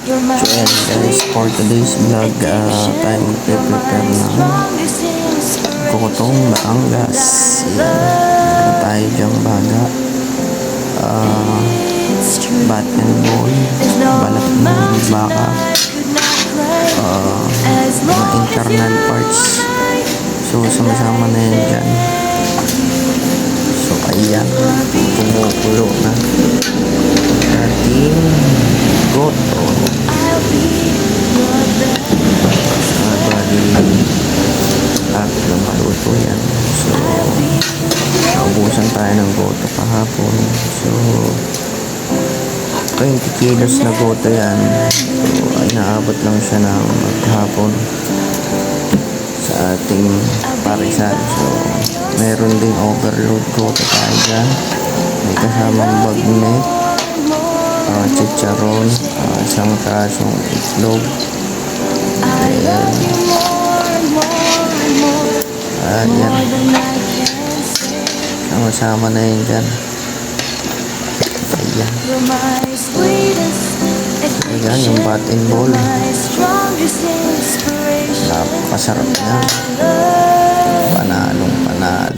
So ayan guys, for today's vlog, tayo magpe-prepare ng gotong Batangas. Ayan, meron tayo dyang baga, bat and ball, balat ng baka, mga internal parts. So sama-sama na yan dyan. So ayan, kumukulo na ating goto. Bali, lapit na maluto yan. So naubusan tayo ng goto kahapon. So 20 kilos na goto yan. So ay naabot lang siya ng maghapon sa ating parisan. So meron ding overload goto tayo dyan. May kasamang bagnet, chicharon, isang kasong itlog, ayan, sama-sama na yun dyan. Ayan yung bat and ball, napakasarap yan, panalong panalo.